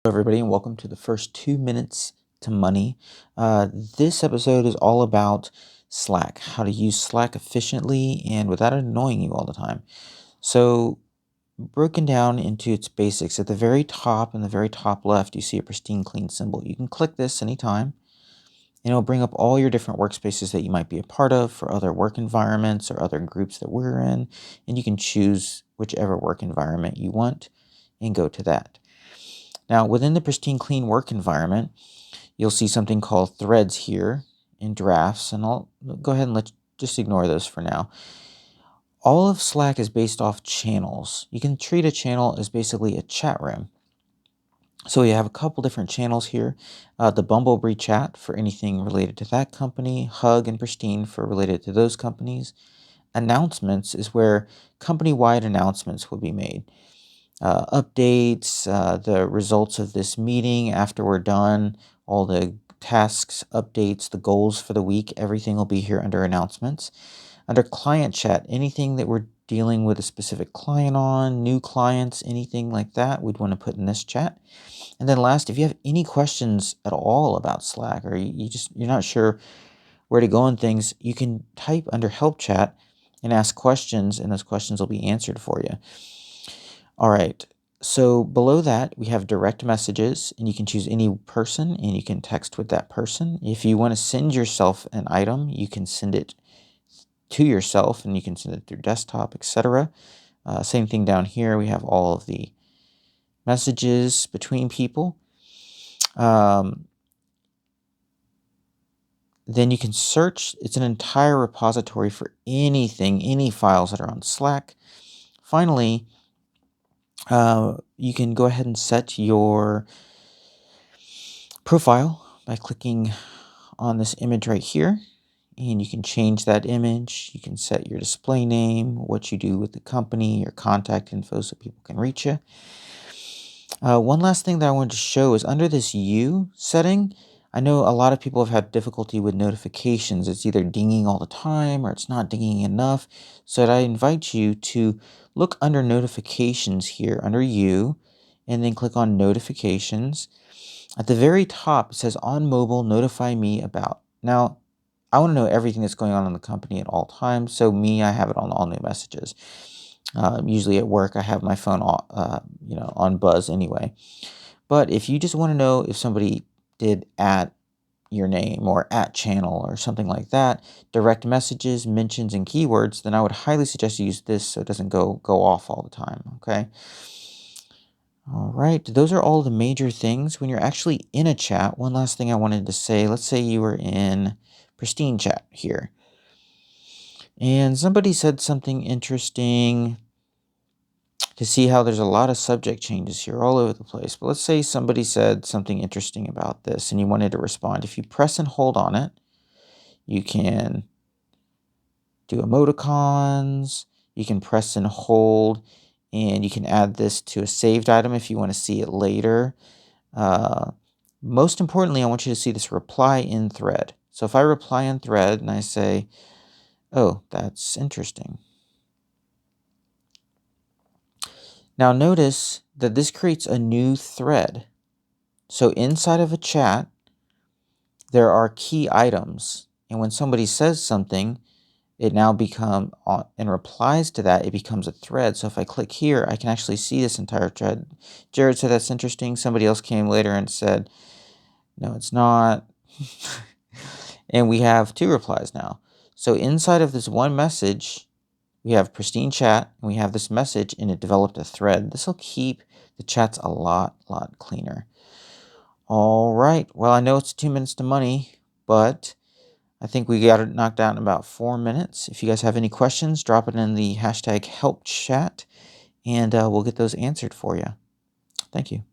Hello, everybody, and welcome to the first 2 minutes to money. This episode is all about Slack, how to use Slack efficiently and without it annoying you all the time. So, broken down into its basics, at the very top in the very top left, you see a pristine clean symbol. You can click this anytime, and it'll bring up all your different workspaces that you might be a part of for other work environments or other groups that we're in, and you can choose whichever work environment you want and go to that. Now, within the pristine clean work environment, you'll see something called threads here in drafts, and I'll go ahead and just ignore those for now. All of Slack is based off channels. You can treat a channel as basically a chat room. So you have a couple different channels here. The Bumblebee chat for anything related to that company, Hug and Pristine for related to those companies. Announcements is where company-wide announcements will be made. Updates, the results of this meeting after we're done, all the tasks, updates, the goals for the week, everything will be here under announcements. Under client chat, anything that we're dealing with a specific client on, new clients, anything like that, we'd want to put in this chat. And then last, if you have any questions at all about Slack or you're not sure where to go on things, you can type under help chat and ask questions, and those questions will be answered for you. All right. So below that, we have direct messages, and you can choose any person and you can text with that person. If you want to send yourself an item, you can send it to yourself and you can send it through desktop, etc. Same thing down here. We have all of the messages between people. Then you can search. It's an entire repository for anything, any files that are on Slack. Finally, you can go ahead and set your profile by clicking on this image right here, and you can change that image. You can set your display name, what you do with the company, your contact info so people can reach you. One last thing that I wanted to show is under this U setting. I know a lot of people have had difficulty with notifications. It's either dinging all the time or it's not dinging enough. So I invite you to look under notifications here under U and then click on notifications. At the very top, it says on mobile, notify me about. Now, I want to know everything that's going on in the company at all times. So I have it on all new messages. Usually at work, I have my phone on buzz anyway. But if you just want to know if somebody did at your name or at channel or something like that, direct messages, mentions, and keywords, then I would highly suggest you use this so it doesn't go off all the time, okay? All right, those are all the major things. When you're actually in a chat, one last thing I wanted to say, let's say you were in Pristine chat here, and somebody said something interesting to see how there's a lot of subject changes here all over the place. But let's say somebody said something interesting about this and you wanted to respond. If you press and hold on it, you can do emoticons, you can press and hold, and you can add this to a saved item if you want to see it later. Most importantly, I want you to see this reply in thread. So if I reply in thread and I say, oh, that's interesting. Now notice that this creates a new thread. So inside of a chat, there are key items. And when somebody says something, it now becomes, and replies to that, it becomes a thread. So if I click here, I can actually see this entire thread. Jared said that's interesting. Somebody else came later and said, no, it's not. And we have 2 replies now. So inside of this one message, we have pristine chat, and we have this message, and it developed a thread. This will keep the chats a lot cleaner. All right. Well, I know it's 2 minutes to money, but I think we got it knocked out in about 4 minutes. If you guys have any questions, drop it in the hashtag help chat, and we'll get those answered for you. Thank you.